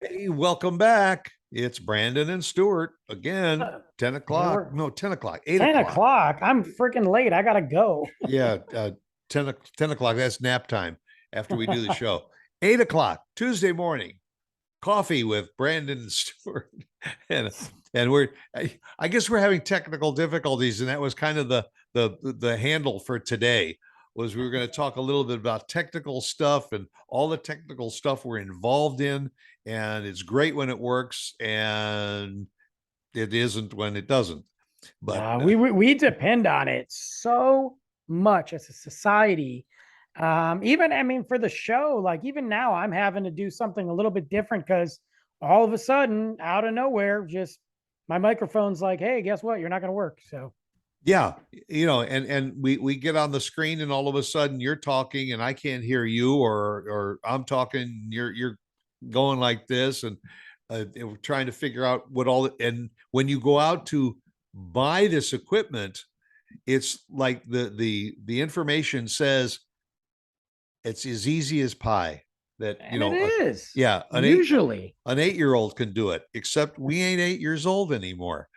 Hey, welcome back. It's Brandon and Stuart again. 10 Here o'clock. we're No, 10 o'clock, 8 10 o'clock. o'clock. I'm freaking late. I gotta go. Yeah, 10 o'clock. That's nap time after we do the show. 8 o'clock, Tuesday morning, coffee with Brandon and Stuart. and and I guess we're having technical difficulties, and that was kind of the handle for today. Was we were going to talk a little bit about technical stuff and all the technical stuff we're involved in, and it's great when it works, and it isn't when it doesn't. But No, we depend on it so much as a society. Even I mean, for the show, like even now, I'm having to do something a little bit different because all of a sudden, out of nowhere, just my microphone's like, "Hey, guess what? You're not going to work." So yeah, and we get on the screen, and all of a sudden you're talking, and I can't hear you, or I'm talking, you're going like this, and we're trying to figure out what all. And when you go out to buy this equipment, it's like the information says it's as easy as pie. That and it is yeah, usually. an 8 year old can do it. Except we ain't 8 years old anymore.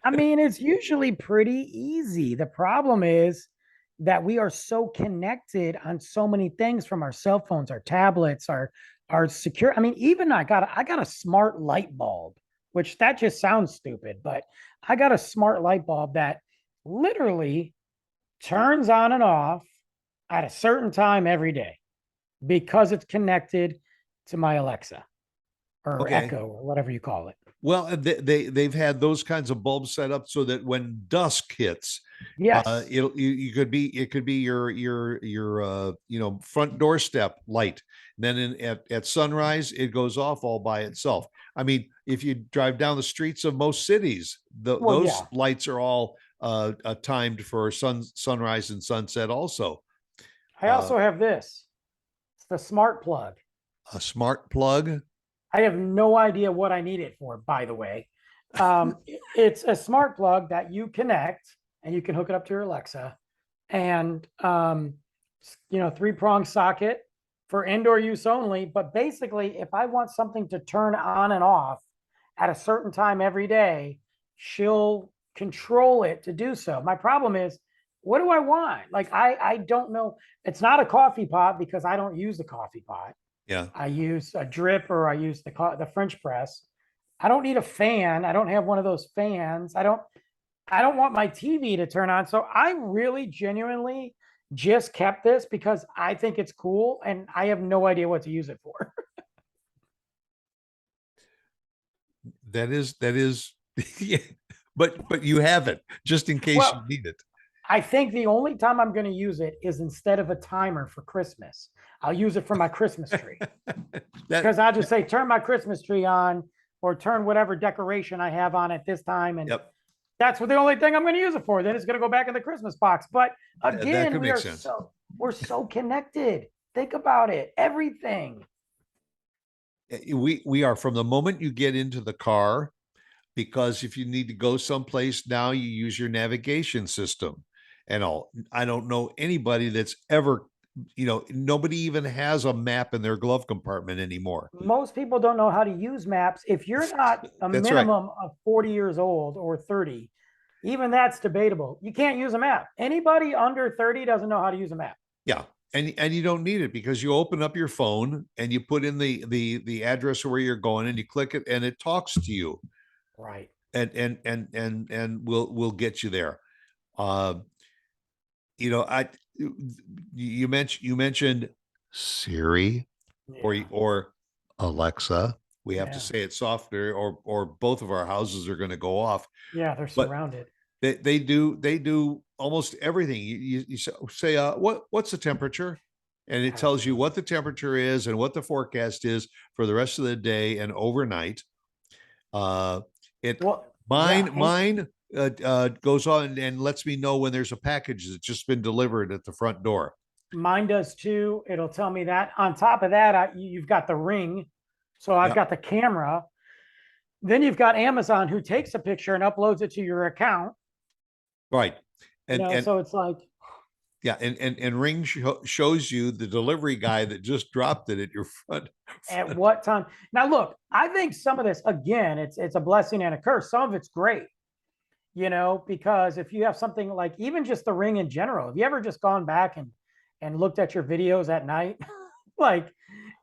I mean, it's usually pretty easy. The problem is that we are so connected on so many things from our cell phones, our tablets, our secure. I mean, even I got a smart light bulb, which that just sounds stupid, but I got a smart light bulb that literally turns on and off at a certain time every day because it's connected to my Alexa or Okay. Echo or whatever you call it. Well, they've had those kinds of bulbs set up so that when dusk hits, Yes. it could be your front doorstep light. Then at sunrise, it goes off all by itself. I mean, if you drive down the streets of most cities, Well, those yeah. lights are all timed for sunrise and sunset. Also, I uh, also have this. It's the smart plug. a smart plug. I have no idea what I need it for, by the way. It's a smart plug that you connect and you can hook it up to your Alexa. And, 3 prong socket for indoor use only. But basically, if I want something to turn on and off at a certain time every day, she'll control it to do so. My problem is, what do I want? Like, I don't know. It's not a coffee pot because I don't use the coffee pot. Yeah. I use a drip or I use the French press. I don't need a fan. I don't have one of those fans. I don't want my TV to turn on. So I really genuinely just kept this because I think it's cool and I have no idea what to use it for. That is yeah, but you have it just in case you Well, need it. I think the only time I'm going to use it is instead of a timer for Christmas. I'll use it for my Christmas tree that because I'll just say turn my Christmas tree on or turn whatever decoration I have on at this time, and Yep. that's what the only thing I'm going to use it for. Then it's going to go back in the Christmas box. But That again, could make sense. we're so connected. Think about it. Everything. We are from the moment you get into the car, because if you need to go someplace now, you use your navigation system and all. I don't know anybody that's ever, nobody even has a map in their glove compartment anymore. Most people don't know how to use maps. If you're not a That's right. minimum of 40 years old or 30, even that's debatable. You can't use a map. Anybody under 30 doesn't know how to use a map. Yeah. And you don't need it because you open up your phone and you put in the address where you're going, and you click it and it talks to you, Right. and we'll get you there. Uh, I you mentioned Siri Yeah. or Alexa. We have to Yeah. say it softer, or both of our houses are going to go off. Yeah. They're But surrounded. they do almost everything. You say what's the temperature, and it tells you Absolutely. what the temperature is and what the forecast is for the rest of the day and overnight. Uh, it Well, yeah. mine goes on and lets me know when there's a package that's just been delivered at the front door. Mine does too. It'll tell me that. On top of that, you've got the ring. So I've Yeah, got the camera. Then you've got Amazon who takes a picture and uploads it to your account. right. And So it's like, Yeah, and Ring shows you the delivery guy that just dropped it at your front. At what time? Now, look, I think some of this, again, it's a blessing and a curse. Some of it's great, because if you have something like even just the Ring in general, have you ever just gone back and looked at your videos at night? like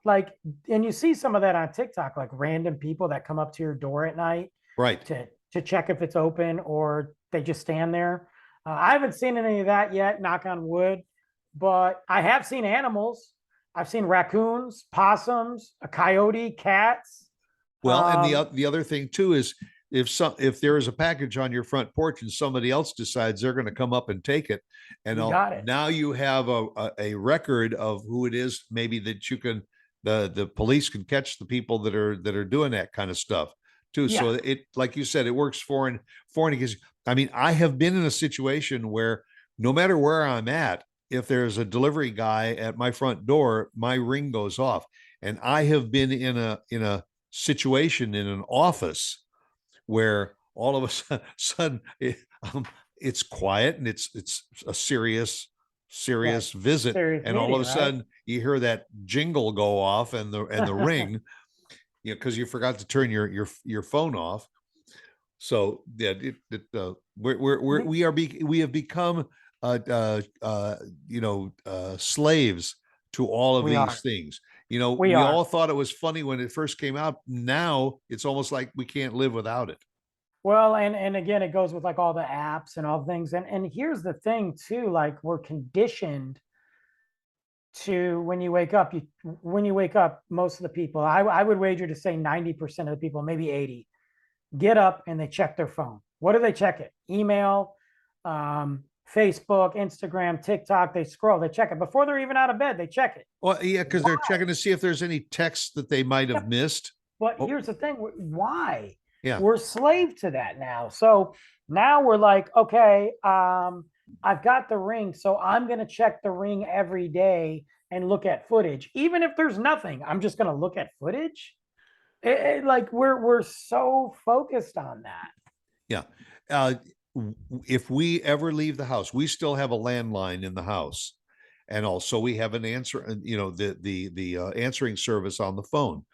like and you see some of that on TikTok, like random people that come up to your door at night Right. to check if it's open, or they just stand there. I haven't seen any of that yet, knock on wood, but I have seen animals. I've seen raccoons, possums, a coyote, cats. Well, and Um, the other thing too is if there is a package on your front porch and somebody else decides they're going to come up and take it, and you got it. now you have a record of who it is, maybe that you can the police can catch the people that are doing that kind of stuff too. Yeah, So it, like you said, it works foreign because I mean I have been in a situation where no matter where I'm at, if there's a delivery guy at my front door, my Ring goes off, and I have been in a situation in an office where all of a sudden it's quiet and it's a right. serious visit, Serious and all of meeting, a right? sudden you hear that jingle go off and the ring, because you forgot to turn your phone off. So yeah, we have become slaves to all of We these are. things. We We are. all thought it was funny when it first came out. Now it's almost like we can't live without it. Well, and again, it goes with like all the apps and all things. And here's the thing too, like we're conditioned to when you wake up, most of the people, I would wager to say 90% of the people, maybe 80, get up and they check their phone. What do they check it? Email, Facebook, Instagram, TikTok. They scroll, they check it before they're even out of bed. They check it. Well, yeah, because they're Why? checking to see if there's any texts that they might have Yep. missed. But Oh, here's the thing: why? yeah. We're slave to that now. So now we're like, okay, I've got the Ring, so I'm going to check the Ring every day and look at footage, even if there's nothing. I'm just going to look at footage. Like we're so focused on that. Yeah. Uh, if we ever leave the house, we still have a landline in the house, and also we have an answer. The answering service on the phone.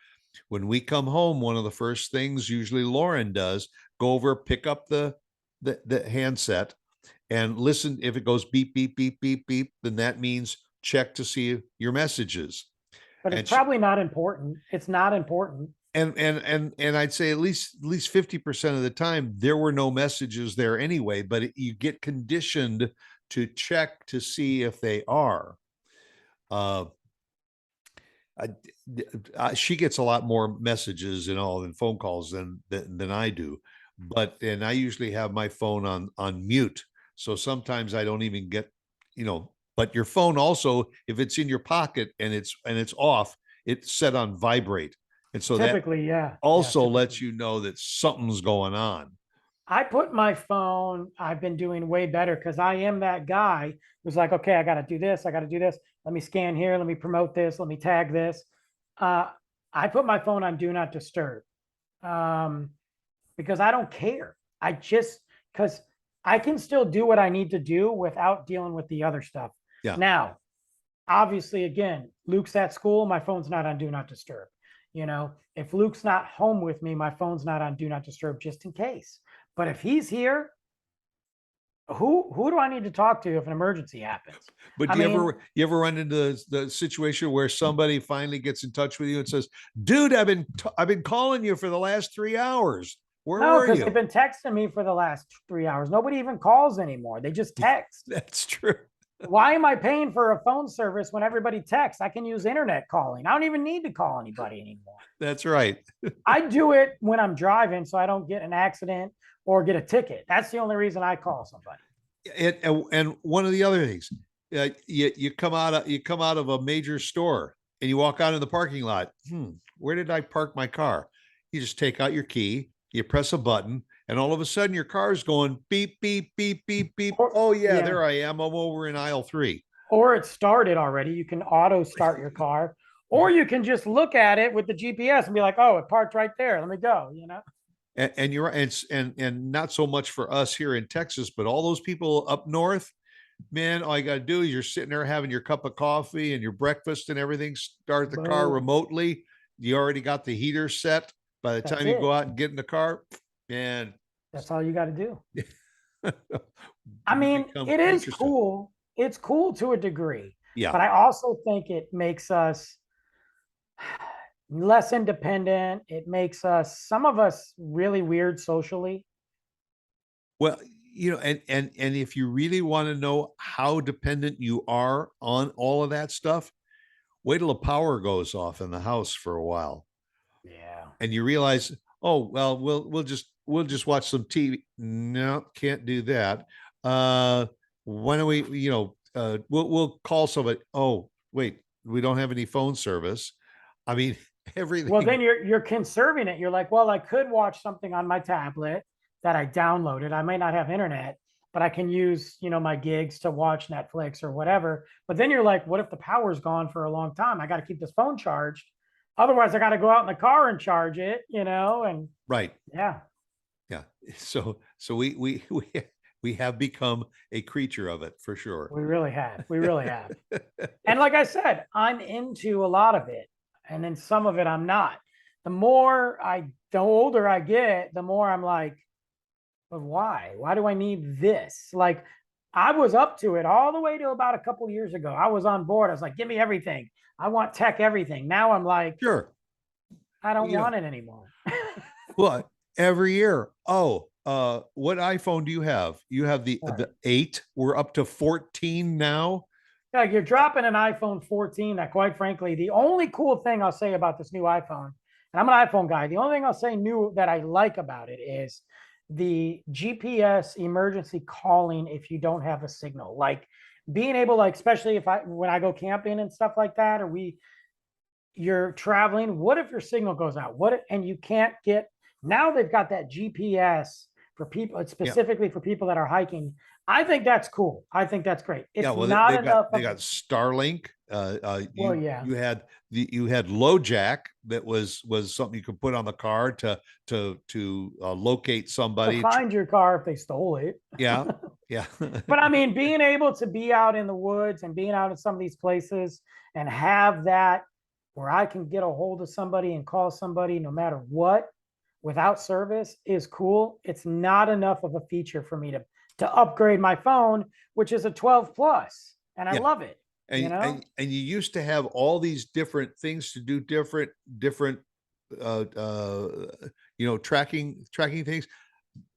When we come home, one of the first things usually Lauren does, go over, pick up the handset, and listen. If it goes beep beep beep beep beep, then that means check to see your messages. But it's And she, probably not important. It's not important. and I'd say at least 50% of the time there were no messages there anyway, but you get conditioned to check to see if they are. Uh, I, she gets a lot more messages and all and phone calls than I do, and I usually have my phone on mute, so sometimes I don't even get, But your phone also, if it's in your pocket and it's off, it's set on vibrate, and so that Typically, yeah, yeah, also lets typically. you know that something's going on. I put my phone, I've been doing way better because I am that guy who's like, okay, I got to do this. I got to do this. Let me scan here. Let me promote this. Let me tag this. Uh, I put my phone on do not disturb um, because I don't care. Because I can still do what I need to do without dealing with the other stuff. Yeah. Now, obviously, again, Luke's at school. My phone's not on do not disturb. If Luke's not home with me, my phone's not on do not disturb just in case. But if he's here, who do I need to talk to if an emergency happens? But I do mean, you ever run into the situation where somebody finally gets in touch with you and says, "Dude, I've been calling you for the last 3 hours. Where no, were because they've you?" been texting me for the last 3 hours. Nobody even calls anymore. They just text. That's true. Why am I paying for a phone service when everybody texts? I can use internet calling. I don't even need to call anybody anymore. That's right. I do it when I'm driving so I don't get an accident or get a ticket. That's the only reason I call somebody. And one of the other things, you come out of a major store and you walk out in the parking lot. Where did I park my car? You just take out your key, you press a button, and all of a sudden your car's going beep beep beep beep beep. Oh yeah, Yeah. there I am. I'm over in aisle 3. Or it started already. You can auto start your car, or you can just look at it with the GPS and be like, oh, it parked right there. Let me go. And you're and not so much for us here in Texas, but all those people up north, man, all you got to do is you're sitting there having your cup of coffee and your breakfast and everything, start the car Boom. remotely. You already got the heater set. By the That's time you go it. out and get in the car, man, That's all you got to do. I we mean, become it is creatures of, cool. It's cool to a degree, yeah. but I also think it makes us less independent. It makes us, some of us, really weird socially. Well, and if you really want to know how dependent you are on all of that stuff, wait till the power goes off in the house for a while, Yeah. and you realize, oh well, we'll just watch some TV. No, can't do that. Uh, why don't we? We'll call somebody. Oh, wait, we don't have any phone service. I mean, Well, everything. then you're conserving it. You're like, well, I could watch something on my tablet that I downloaded. I might not have internet, but I can use, my gigs to watch Netflix or whatever. But then you're like, what if the power's gone for a long time? I got to keep this phone charged. Otherwise, I got to go out in the car and charge it, and Right. yeah, Yeah. So we have become a creature of it for sure. we really have. We really have. And like I said, I'm into a lot of it. And then some of it I'm not. The older I get, the more I'm like, but why? Why do I need this? Like I was up to it all the way to about a couple years ago. I was on board. I was like, give me everything. I want tech everything. Now I'm like, Sure. I don't You know, want it anymore. well, every year. Oh, what iPhone do you have? You have the Right. 8. We're up to 14 now. Yeah, you're dropping an iPhone 14 that, quite frankly, the only cool thing I'll say about this new iPhone, and I'm an iPhone guy, the only thing I'll say new that I like about it is the GPS emergency calling if you don't have a signal. Like being able, like, especially when I go camping and stuff like that, or you're traveling, what if your signal goes out? And you can't get, now they've got that GPS for people, it's Yeah. specifically for people that are hiking. I think that's cool. I think that's great. Yeah, It's well, not they've got enough they of, got Starlink. well, You yeah, you had LoJack that was something you could put on the car to locate to somebody. find your car if they stole it. Yeah, yeah, But I mean, being able to be out in the woods and being out in some of these places and have that where I can get a hold of somebody and call somebody no matter what without service is cool. It's not enough of a feature for me to upgrade my phone, which is a 12 plus, and I yeah. love it. You And, know, and and you used to have all these different things to do, different uh uh tracking things.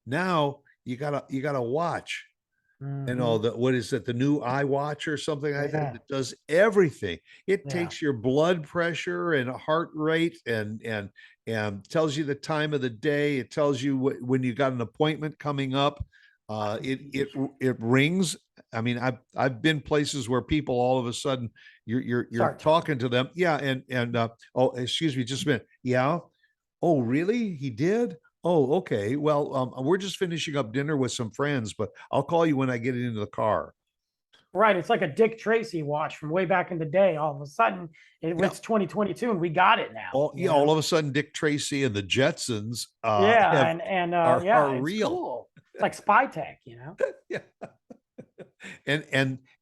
Now you gotta watch. And all mm-hmm. the, what is it, the new iWatch or something like that, Yeah, that does everything. It yeah. takes your blood pressure and heart rate and tells you the time of the day. It tells you when you got an appointment coming up. It rings. I mean, I've been places where people all of a sudden you're Sorry, Tom. talking to them. Yeah, and oh, excuse me, just a minute. Yeah. Oh, really? He did? Oh, okay. Well, we're just finishing up dinner with some friends, but I'll call you when I get into the car. Right. It's like a Dick Tracy watch from way back in the day. All of a sudden, Yeah. it's 2022 and we got it now, All of a sudden, Dick Tracy and the Jetsons Yeah, have and yeah, are it's real. cool. It's like spy tech. Yeah.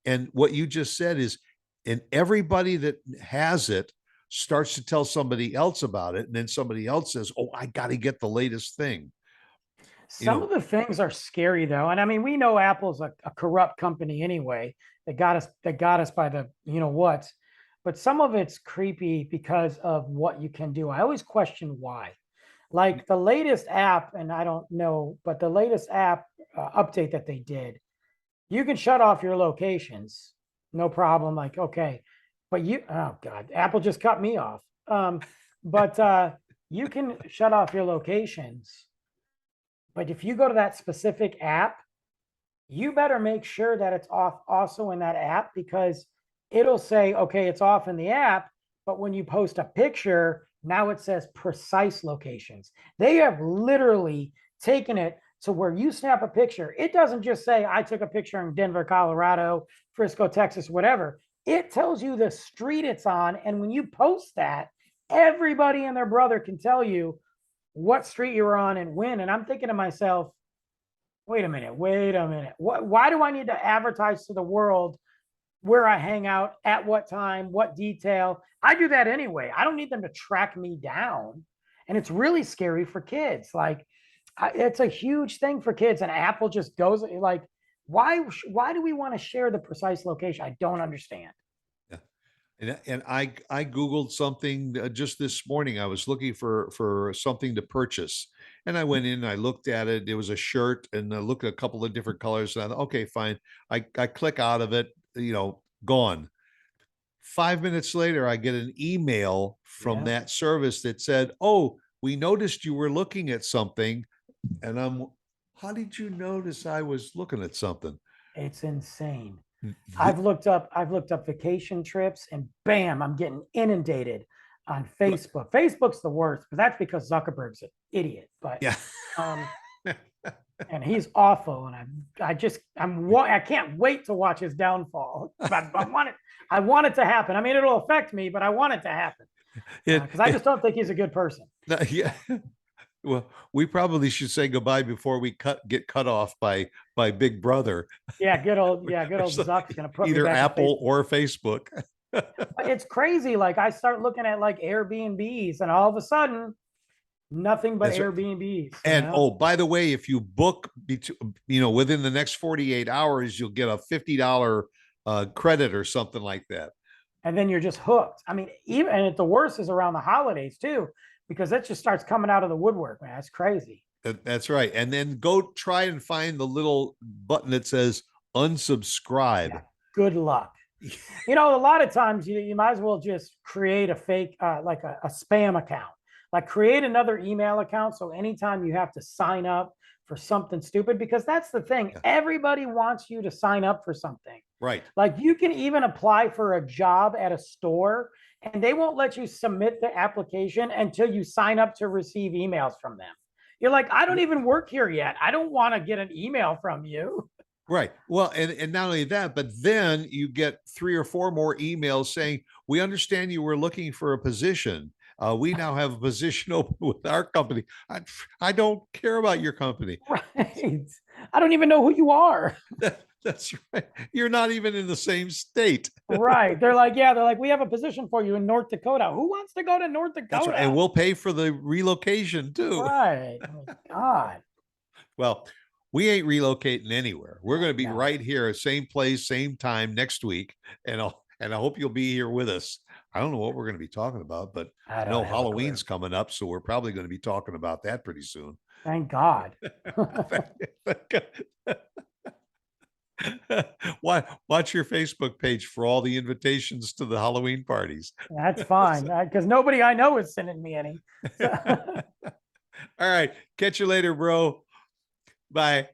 And what you just said is, and everybody that has it starts to tell somebody else about it, and then somebody else says, "Oh, I got to get the latest thing." You Some know, of the things are scary though, and I mean, we know Apple's a corrupt company anyway. That got us by the what, but some of it's creepy because of what you can do. I always question why. Like the latest app, and I don't know, but the latest app update that they did, you can shut off your locations, no problem. Like, okay, but oh God, Apple just cut me off. But you can shut off your locations, but if you go to that specific app, you better make sure that it's off also in that app because it'll say, okay, it's off in the app, but when you post a picture, now it says precise locations. They have literally taken it to where you snap a picture. It doesn't just say, I took a picture in Denver, Colorado, Frisco, Texas, whatever. It tells you the street it's on. And when you post that, everybody and their brother can tell you what street you were on and when. And I'm thinking to myself, Wait a minute. Wait a minute. Why do I need to advertise to the world where I hang out, at what time, what detail? I do that anyway. I don't need them to track me down. And it's really scary for kids. Like, it's a huge thing for kids. And Apple just goes like, why do we want to share the precise location? I don't understand. Yeah. And I Googled something just this morning. I was looking for something to purchase. And I went in and I looked at it. It was a shirt and I looked at a couple of different colors. And I thought, okay, fine. I click out of it, gone. 5 minutes later, I get an email from Yeah, that service that said, "Oh, we noticed you were looking at something." And how did you notice I was looking at something? it's insane. The- I've looked up vacation trips and bam, I'm getting inundated on Facebook. Facebook's the worst, but that's because Zuckerberg's an idiot. But yeah. um, and he's awful, and I can't wait to watch his downfall. But I want it to happen. I mean, it'll affect me, but I want it to happen It, because I just don't think he's a good person. yeah. Well, we probably should say goodbye before we get cut off by Big Brother. Good old Zuck's gonna put me Either back in Apple Facebook. or Facebook. It's crazy. Like I start looking at like Airbnbs, and all of a sudden, nothing but That's right. Airbnbs. And oh, by the way, if you book, within the next 48 hours, you'll get a $50 credit or something like that. And then you're just hooked. I mean, even and the worst is around the holidays too, because that just starts coming out of the woodwork, man. That's crazy. That's right. And then go try and find the little button that says unsubscribe. Yeah. Good luck. You know, a lot of times you might as well just create a fake, like a spam account, like create another email account. So anytime you have to sign up for something stupid, because that's the thing, Yeah. everybody wants you to sign up for something. Right. Like you can even apply for a job at a store and they won't let you submit the application until you sign up to receive emails from them. You're like, I don't even work here yet. I don't want to get an email from you. Right. Well, and not only that, but then you get 3 or 4 more emails saying, "We understand you were looking for a position. We now have a position open with our company." I don't care about your company. Right. I don't even know who you are. That's right. You're not even in the same state. Right. They're like, we have a position for you in North Dakota. Who wants to go to North That's right. Dakota? And we'll pay for the relocation too. Right. Oh, God. Well, we ain't relocating anywhere. We're going to be No, right here, same place, same time next week. And I hope you'll be here with us. I don't know what we're going to be talking about, but I I don't know have a clue. Halloween's coming up, so we're probably going to be talking about that pretty soon. Thank God. Watch your Facebook page for all the invitations to the Halloween parties. That's fine because nobody I know is sending me any. All right. Catch you later, bro. Bye.